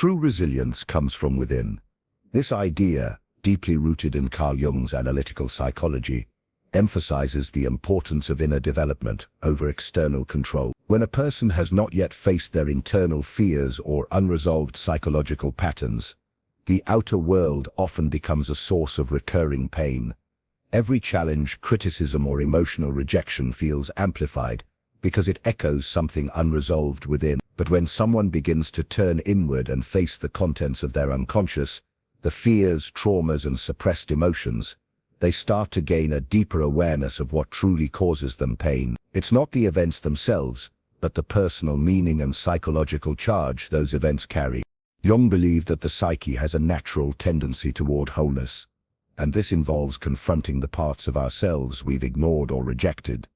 True resilience comes from within. This idea, deeply rooted in Carl Jung's analytical psychology, emphasizes the importance of inner development over external control. When a person has not yet faced their internal fears or unresolved psychological patterns, the outer world often becomes a source of recurring pain. Every challenge, criticism, or emotional rejection feels amplified because it echoes something unresolved within. But when someone begins to turn inward and face the contents of their unconscious, the fears, traumas, and suppressed emotions, they start to gain a deeper awareness of what truly causes them pain. It's not the events themselves, but the personal meaning and psychological charge those events carry. Jung believed that the psyche has a natural tendency toward wholeness, and this involves confronting the parts of ourselves we've ignored or rejected.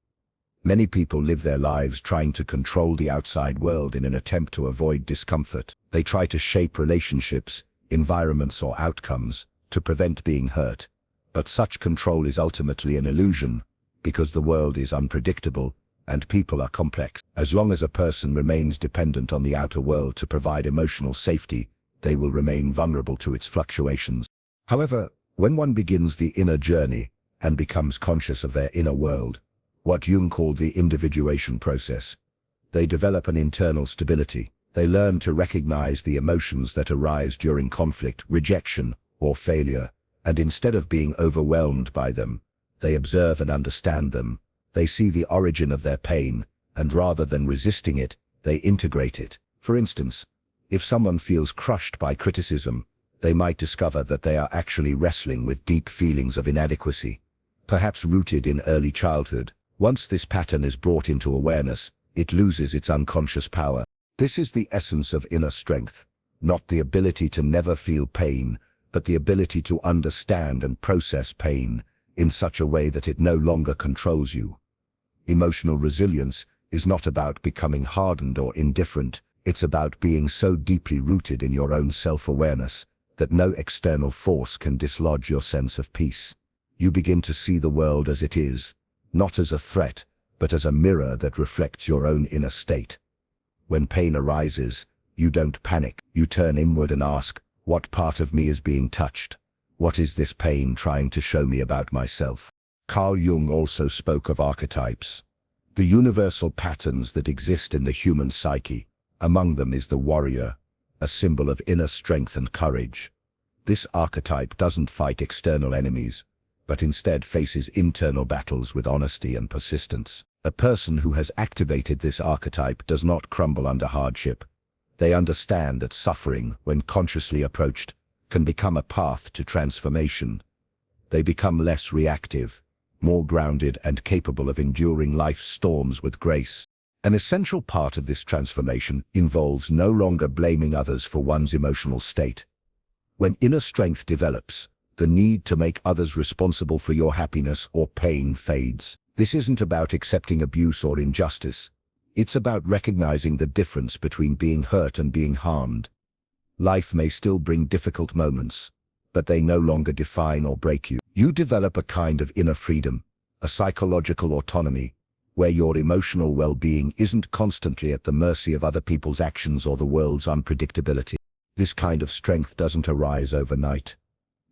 Many people live their lives trying to control the outside world in an attempt to avoid discomfort. They try to shape relationships, environments, or outcomes to prevent being hurt. But such control is ultimately an illusion, because the world is unpredictable and people are complex. As long as a person remains dependent on the outer world to provide emotional safety, they will remain vulnerable to its fluctuations. However, when one begins the inner journey and becomes conscious of their inner world, what Jung called the individuation process, they develop an internal stability. They learn to recognize the emotions that arise during conflict, rejection, or failure, and instead of being overwhelmed by them, they observe and understand them. They see the origin of their pain, and rather than resisting it, they integrate it. For instance, if someone feels crushed by criticism, they might discover that they are actually wrestling with deep feelings of inadequacy, perhaps rooted in early childhood. Once this pattern is brought into awareness, it loses its unconscious power. This is the essence of inner strength, not the ability to never feel pain, but the ability to understand and process pain in such a way that it no longer controls you. Emotional resilience is not about becoming hardened or indifferent. It's about being so deeply rooted in your own self-awareness that no external force can dislodge your sense of peace. You begin to see the world as it is, not as a threat, but as a mirror that reflects your own inner state. When pain arises, you don't panic. You turn inward and ask, what part of me is being touched? What is this pain trying to show me about myself? Carl Jung also spoke of archetypes, the universal patterns that exist in the human psyche. Among them is the warrior, a symbol of inner strength and courage. This archetype doesn't fight external enemies, but instead faces internal battles with honesty and persistence. A person who has activated this archetype does not crumble under hardship. They understand that suffering, when consciously approached, can become a path to transformation. They become less reactive, more grounded, and capable of enduring life's storms with grace. An essential part of this transformation involves no longer blaming others for one's emotional state. When inner strength develops, the need to make others responsible for your happiness or pain fades. This isn't about accepting abuse or injustice. It's about recognizing the difference between being hurt and being harmed. Life may still bring difficult moments, but they no longer define or break you. You develop a kind of inner freedom, a psychological autonomy, where your emotional well-being isn't constantly at the mercy of other people's actions or the world's unpredictability. This kind of strength doesn't arise overnight.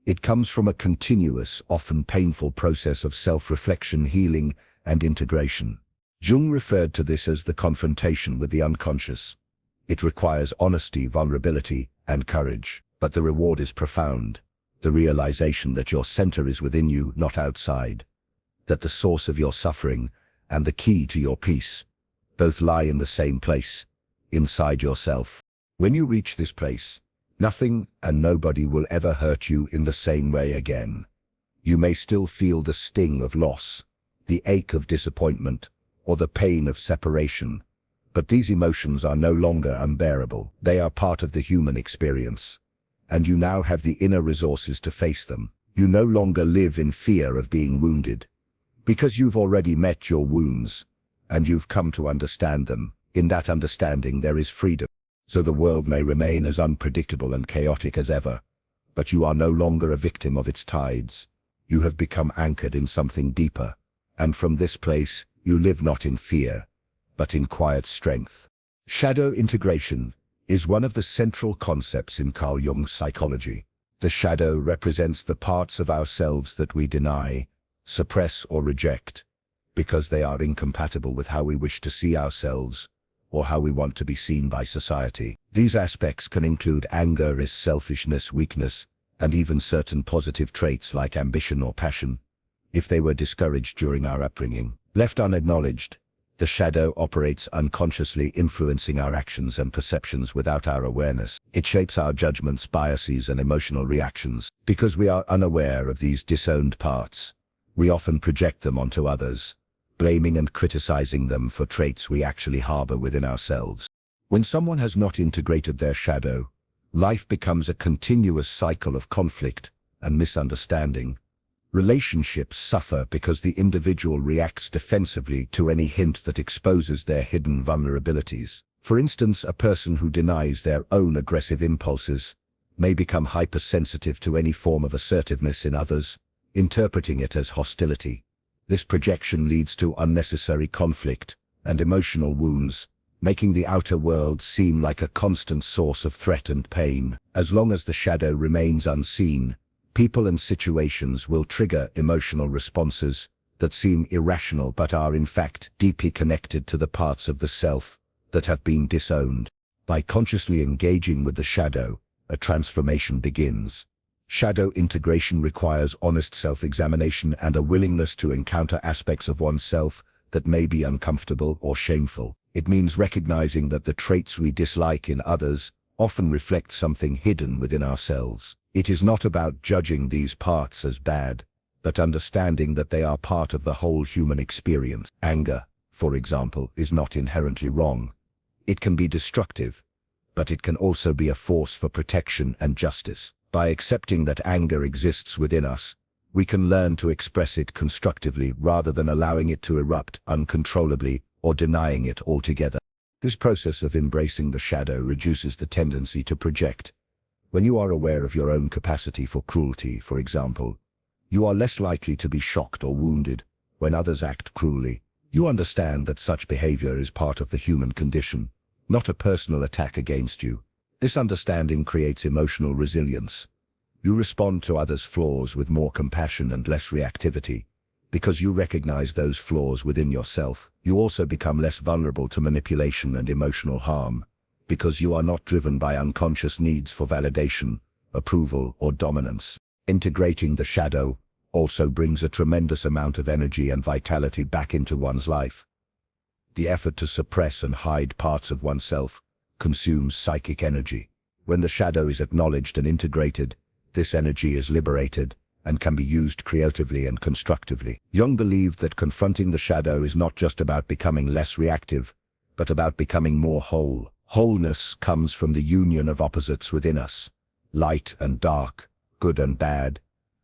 It comes from a continuous, often painful process of self-reflection, healing, and integration. Jung referred to this as the confrontation with the unconscious. It requires honesty, vulnerability, and courage, but the reward is profound. The realization that your center is within you, not outside. That the source of your suffering and the key to your peace both lie in the same place, inside yourself. When you reach this place, nothing and nobody will ever hurt you in the same way again. You may still feel the sting of loss, the ache of disappointment, or the pain of separation, but these emotions are no longer unbearable. They are part of the human experience, and you now have the inner resources to face them. You no longer live in fear of being wounded, because you've already met your wounds, and you've come to understand them. In that understanding there is freedom. So the world may remain as unpredictable and chaotic as ever, but you are no longer a victim of its tides. You have become anchored in something deeper, and from this place you live not in fear, but in quiet strength. Shadow integration is one of the central concepts in Carl Jung's psychology. The shadow represents the parts of ourselves that we deny, suppress, or reject, because they are incompatible with how we wish to see ourselves or how we want to be seen by society. These aspects can include anger, selfishness, weakness, and even certain positive traits like ambition or passion, if they were discouraged during our upbringing. Left unacknowledged, the shadow operates unconsciously, influencing our actions and perceptions without our awareness. It shapes our judgments, biases, and emotional reactions. Because we are unaware of these disowned parts, we often project them onto others, blaming and criticizing them for traits we actually harbor within ourselves. When someone has not integrated their shadow, life becomes a continuous cycle of conflict and misunderstanding. Relationships suffer because the individual reacts defensively to any hint that exposes their hidden vulnerabilities. For instance, a person who denies their own aggressive impulses may become hypersensitive to any form of assertiveness in others, interpreting it as hostility. This projection leads to unnecessary conflict and emotional wounds, making the outer world seem like a constant source of threat and pain. As long as the shadow remains unseen, people and situations will trigger emotional responses that seem irrational but are in fact deeply connected to the parts of the self that have been disowned. By consciously engaging with the shadow, a transformation begins. Shadow integration requires honest self-examination and a willingness to encounter aspects of oneself that may be uncomfortable or shameful. It means recognizing that the traits we dislike in others often reflect something hidden within ourselves. It is not about judging these parts as bad, but understanding that they are part of the whole human experience. Anger, for example, is not inherently wrong. It can be destructive, but it can also be a force for protection and justice. By accepting that anger exists within us, we can learn to express it constructively rather than allowing it to erupt uncontrollably or denying it altogether. This process of embracing the shadow reduces the tendency to project. When you are aware of your own capacity for cruelty, for example, you are less likely to be shocked or wounded when others act cruelly. You understand that such behavior is part of the human condition, not a personal attack against you. This understanding creates emotional resilience. You respond to others' flaws with more compassion and less reactivity. Because you recognize those flaws within yourself, you also become less vulnerable to manipulation and emotional harm, because you are not driven by unconscious needs for validation, approval, or dominance. Integrating the shadow also brings a tremendous amount of energy and vitality back into one's life. The effort to suppress and hide parts of oneself consumes psychic energy. When the shadow is acknowledged and integrated, this energy is liberated and can be used creatively and constructively. Jung believed that confronting the shadow is not just about becoming less reactive, but about becoming more whole. Wholeness comes from the union of opposites within us: light and dark, good and bad,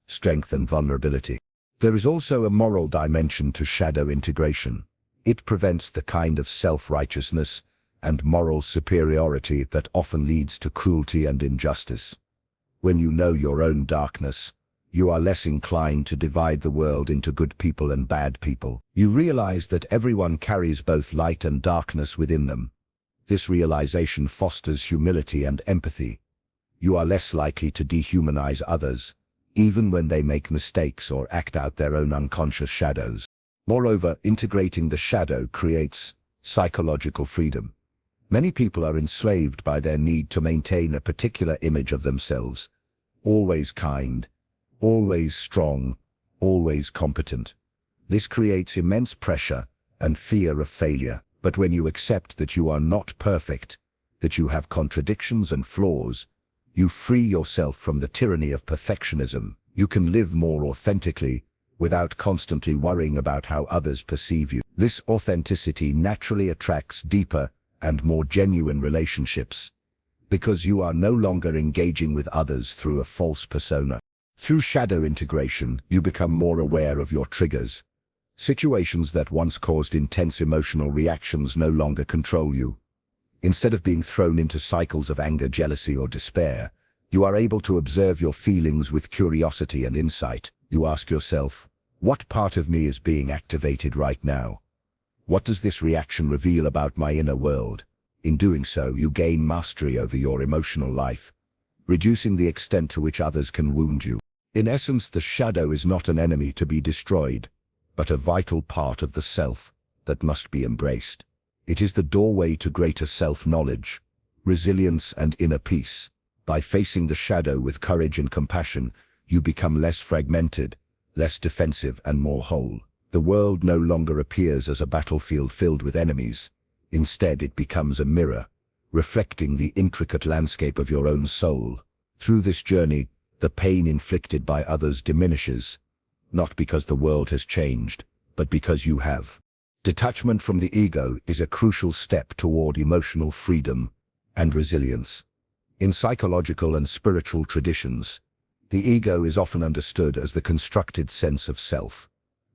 strength and vulnerability. There is also a moral dimension to shadow integration. It prevents the kind of self-righteousness and moral superiority that often leads to cruelty and injustice. When you know your own darkness, you are less inclined to divide the world into good people and bad people. You realize that everyone carries both light and darkness within them. This realization fosters humility and empathy. You are less likely to dehumanize others, even when they make mistakes or act out their own unconscious shadows. Moreover, integrating the shadow creates psychological freedom. Many people are enslaved by their need to maintain a particular image of themselves: always kind, always strong, always competent. This creates immense pressure and fear of failure. But when you accept that you are not perfect, that you have contradictions and flaws, you free yourself from the tyranny of perfectionism. You can live more authentically without constantly worrying about how others perceive you. This authenticity naturally attracts deeper and more genuine relationships, because you are no longer engaging with others through a false persona. Through shadow integration, you become more aware of your triggers. Situations that once caused intense emotional reactions no longer control you. Instead of being thrown into cycles of anger, jealousy, or despair, you are able to observe your feelings with curiosity and insight. You ask yourself, what part of me is being activated right now? What does this reaction reveal about my inner world? In doing so, you gain mastery over your emotional life, reducing the extent to which others can wound you. In essence, the shadow is not an enemy to be destroyed, but a vital part of the self that must be embraced. It is the doorway to greater self-knowledge, resilience, and inner peace. By facing the shadow with courage and compassion, you become less fragmented, less defensive, and more whole. The world no longer appears as a battlefield filled with enemies. Instead, it becomes a mirror, reflecting the intricate landscape of your own soul. Through this journey, the pain inflicted by others diminishes, not because the world has changed, but because you have. Detachment from the ego is a crucial step toward emotional freedom and resilience. In psychological and spiritual traditions, the ego is often understood as the constructed sense of self,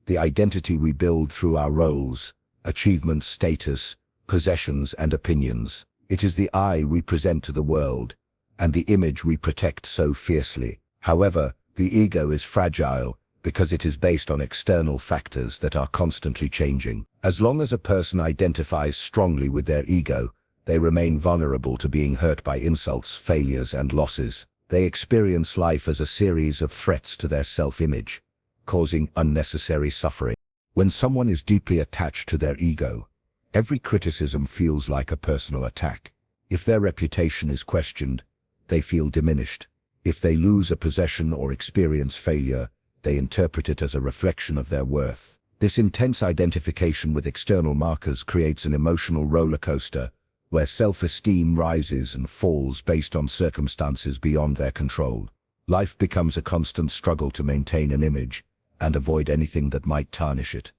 the identity we build through our roles, achievements, status, possessions, and opinions. It is the I we present to the world, and the image we protect so fiercely. However, the ego is fragile because it is based on external factors that are constantly changing. As long as a person identifies strongly with their ego, they remain vulnerable to being hurt by insults, failures, and losses. They experience life as a series of threats to their self-image, causing unnecessary suffering. When someone is deeply attached to their ego, every criticism feels like a personal attack. If their reputation is questioned, they feel diminished. If they lose a possession or experience failure, they interpret it as a reflection of their worth. This intense identification with external markers creates an emotional roller coaster, where self-esteem rises and falls based on circumstances beyond their control. Life becomes a constant struggle to maintain an image and avoid anything that might tarnish it.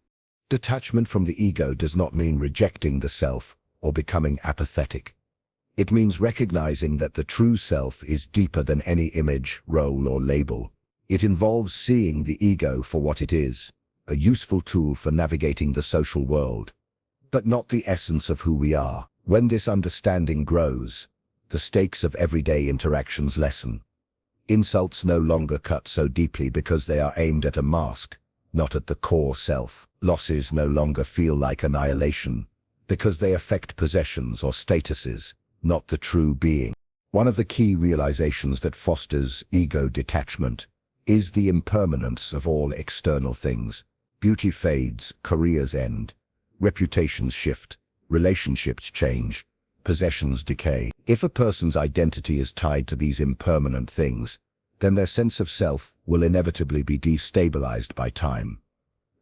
Detachment from the ego does not mean rejecting the self or becoming apathetic. It means recognizing that the true self is deeper than any image, role, or label. It involves seeing the ego for what it is, a useful tool for navigating the social world, but not the essence of who we are. When this understanding grows, the stakes of everyday interactions lessen. Insults no longer cut so deeply because they are aimed at a mask, not at the core self. Losses no longer feel like annihilation because they affect possessions or statuses, not the true being. One of the key realizations that fosters ego detachment is the impermanence of all external things. Beauty fades, careers end, reputations shift, relationships change, possessions decay. If a person's identity is tied to these impermanent things, then their sense of self will inevitably be destabilized by time.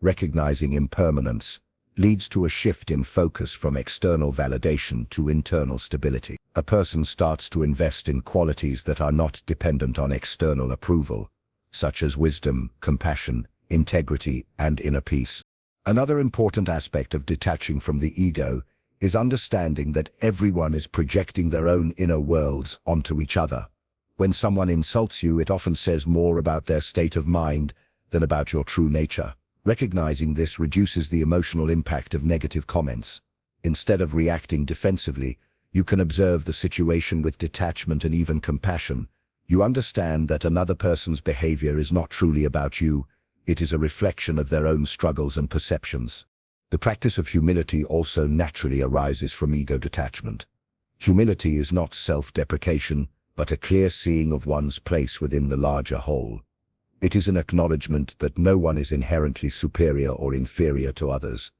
Recognizing impermanence leads to a shift in focus from external validation to internal stability. A person starts to invest in qualities that are not dependent on external approval, such as wisdom, compassion, integrity, and inner peace. Another important aspect of detaching from the ego is understanding that everyone is projecting their own inner worlds onto each other. When someone insults you, it often says more about their state of mind than about your true nature. Recognizing this reduces the emotional impact of negative comments. Instead of reacting defensively, you can observe the situation with detachment and even compassion. You understand that another person's behavior is not truly about you. It is a reflection of their own struggles and perceptions. The practice of humility also naturally arises from ego detachment. Humility is not self-deprecation, but a clear seeing of one's place within the larger whole. It is an acknowledgement that no one is inherently superior or inferior to others.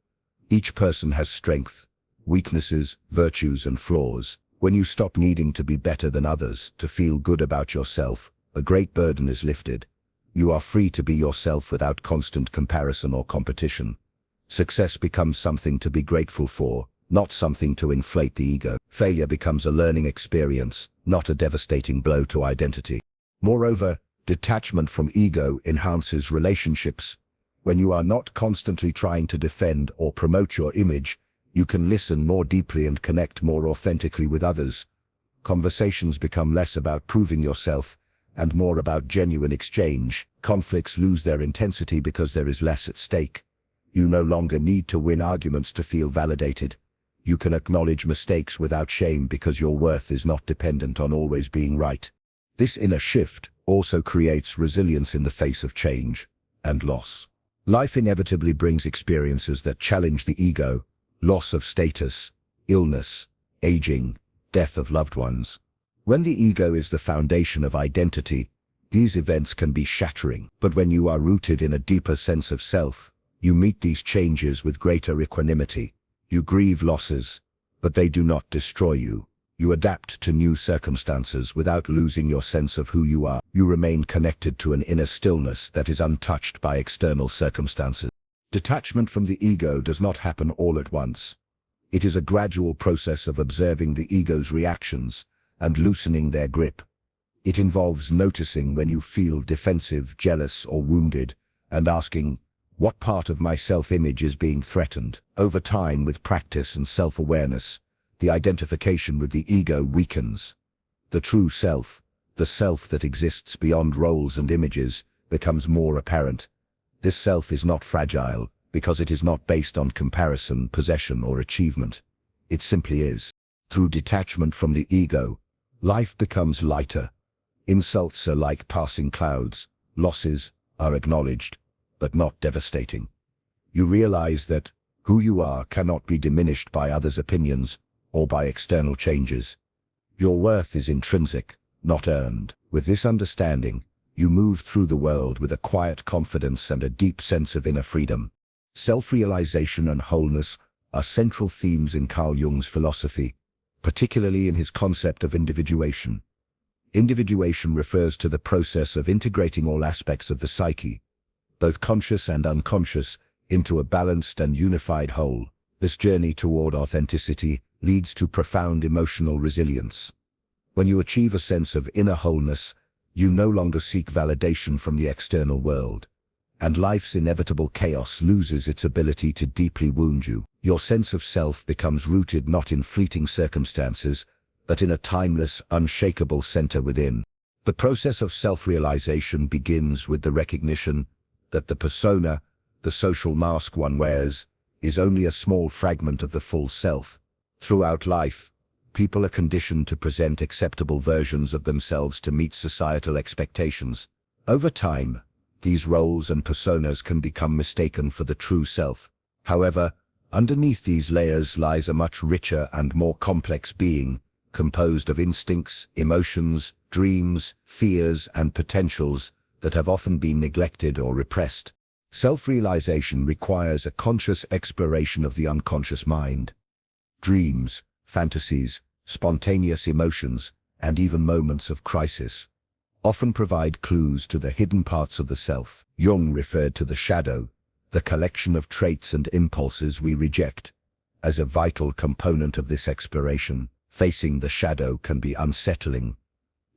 Each person has strengths, weaknesses, virtues, and flaws. When you stop needing to be better than others to feel good about yourself, a great burden is lifted. You are free to be yourself without constant comparison or competition. Success becomes something to be grateful for, not something to inflate the ego. Failure becomes a learning experience, not a devastating blow to identity. Moreover, detachment from ego enhances relationships. When you are not constantly trying to defend or promote your image, you can listen more deeply and connect more authentically with others. Conversations become less about proving yourself and more about genuine exchange. Conflicts lose their intensity because there is less at stake. You no longer need to win arguments to feel validated. You can acknowledge mistakes without shame because your worth is not dependent on always being right. This inner shift also creates resilience in the face of change and loss. Life inevitably brings experiences that challenge the ego: loss of status, illness, aging, death of loved ones. When the ego is the foundation of identity, these events can be shattering. But when you are rooted in a deeper sense of self, you meet these changes with greater equanimity. You grieve losses, but they do not destroy you. You adapt to new circumstances without losing your sense of who you are. You remain connected to an inner stillness that is untouched by external circumstances. Detachment from the ego does not happen all at once. It is a gradual process of observing the ego's reactions and loosening their grip. It involves noticing when you feel defensive, jealous, or wounded, and asking, what part of my self-image is being threatened? Over time, with practice and self-awareness, the identification with the ego weakens. The true self, the self that exists beyond roles and images, becomes more apparent. This self is not fragile because it is not based on comparison, possession, or achievement. It simply is. Through detachment from the ego, life becomes lighter. Insults are like passing clouds. Losses are acknowledged, but not devastating. You realize that who you are cannot be diminished by others' opinions or by external changes. Your worth is intrinsic, not earned. With this understanding, you move through the world with a quiet confidence and a deep sense of inner freedom. Self-realization and wholeness are central themes in Carl Jung's philosophy, particularly in his concept of individuation. Individuation refers to the process of integrating all aspects of the psyche, both conscious and unconscious, into a balanced and unified whole. This journey toward authenticity leads to profound emotional resilience. When you achieve a sense of inner wholeness, you no longer seek validation from the external world, and life's inevitable chaos loses its ability to deeply wound you. Your sense of self becomes rooted not in fleeting circumstances, but in a timeless, unshakable center within. The process of self-realization begins with the recognition that the persona, the social mask one wears, is only a small fragment of the full self. Throughout life, people are conditioned to present acceptable versions of themselves to meet societal expectations. Over time, these roles and personas can become mistaken for the true self. However, underneath these layers lies a much richer and more complex being, composed of instincts, emotions, dreams, fears, and potentials that have often been neglected or repressed. Self-realization requires a conscious exploration of the unconscious mind. Dreams, fantasies, spontaneous emotions, and even moments of crisis often provide clues to the hidden parts of the self. Jung referred to the shadow, the collection of traits and impulses we reject, as a vital component of this exploration. Facing the shadow can be unsettling,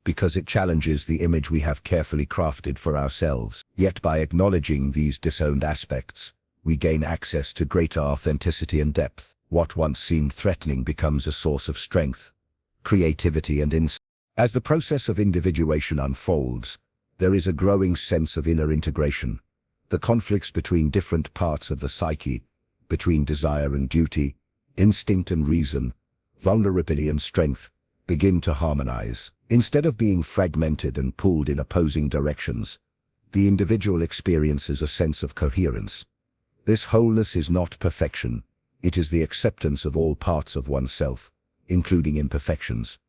because it challenges the image we have carefully crafted for ourselves. Yet by acknowledging these disowned aspects, we gain access to greater authenticity and depth. What once seemed threatening becomes a source of strength, creativity, and insight. As the process of individuation unfolds, there is a growing sense of inner integration. The conflicts between different parts of the psyche, between desire and duty, instinct and reason, vulnerability and strength, begin to harmonize. Instead of being fragmented and pulled in opposing directions, the individual experiences a sense of coherence. This wholeness is not perfection. It is the acceptance of all parts of oneself, including imperfections.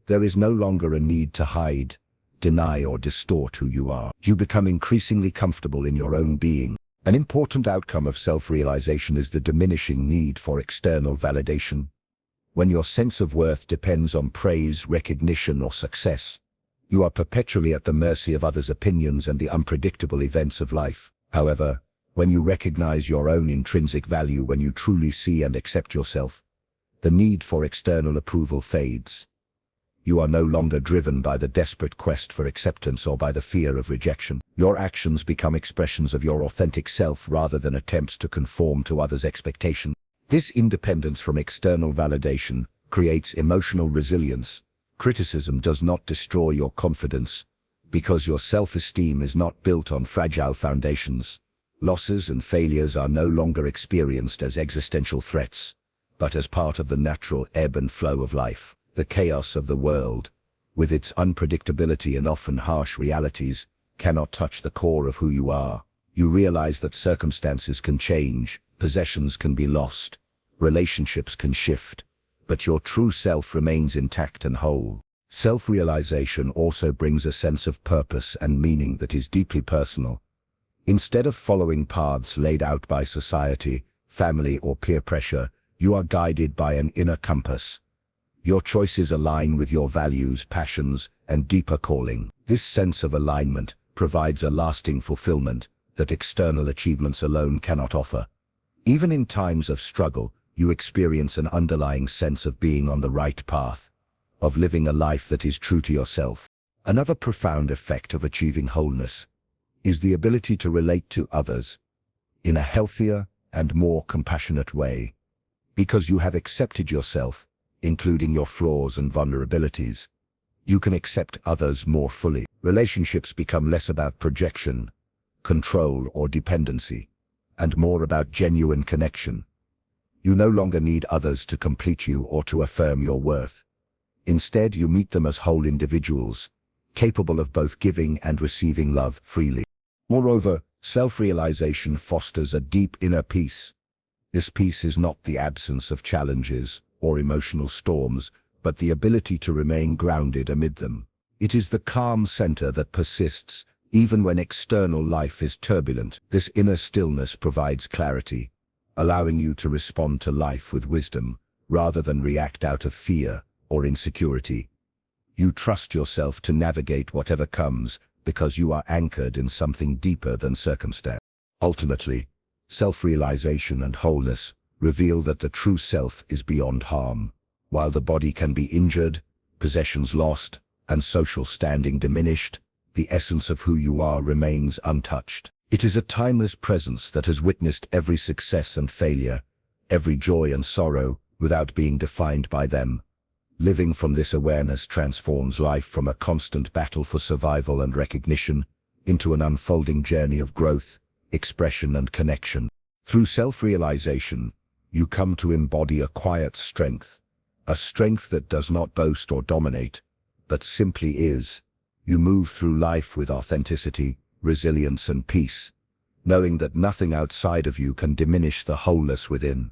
There is no longer a need to hide, deny, or distort who you are. You become increasingly comfortable in your own being. An important outcome of self-realization is the diminishing need for external validation. When your sense of worth depends on praise, recognition, or success, you are perpetually at the mercy of others' opinions and the unpredictable events of life. However, when you recognize your own intrinsic value, when you truly see and accept yourself, the need for external approval fades. You are no longer driven by the desperate quest for acceptance or by the fear of rejection. Your actions become expressions of your authentic self rather than attempts to conform to others' expectations. This independence from external validation creates emotional resilience. Criticism does not destroy your confidence, because your self-esteem is not built on fragile foundations. Losses and failures are no longer experienced as existential threats, but as part of the natural ebb and flow of life. The chaos of the world, with its unpredictability and often harsh realities, cannot touch the core of who you are. You realize that circumstances can change, possessions can be lost, relationships can shift, but your true self remains intact and whole. Self-realization also brings a sense of purpose and meaning that is deeply personal. Instead of following paths laid out by society, family, or peer pressure, you are guided by an inner compass. Your choices align with your values, passions, and deeper calling. This sense of alignment provides a lasting fulfillment that external achievements alone cannot offer. Even in times of struggle, you experience an underlying sense of being on the right path, of living a life that is true to yourself. Another profound effect of achieving wholeness is the ability to relate to others in a healthier and more compassionate way. Because you have accepted yourself, including your flaws and vulnerabilities, you can accept others more fully. Relationships become less about projection, control, or dependency, and more about genuine connection. You no longer need others to complete you or to affirm your worth. Instead, you meet them as whole individuals, capable of both giving and receiving love freely. Moreover, self-realization fosters a deep inner peace. This peace is not the absence of challenges or emotional storms, but the ability to remain grounded amid them. It is the calm center that persists even when external life is turbulent. This inner stillness provides clarity, allowing you to respond to life with wisdom rather than react out of fear or insecurity. You trust yourself to navigate whatever comes because you are anchored in something deeper than circumstance. Ultimately, self-realization and wholeness reveal that the true self is beyond harm. While the body can be injured, possessions lost, and social standing diminished, the essence of who you are remains untouched. It is a timeless presence that has witnessed every success and failure, every joy and sorrow, without being defined by them. Living from this awareness transforms life from a constant battle for survival and recognition into an unfolding journey of growth, expression, and connection. Through self-realization, you come to embody a quiet strength, a strength that does not boast or dominate, but simply is. You move through life with authenticity, resilience, and peace, knowing that nothing outside of you can diminish the wholeness within.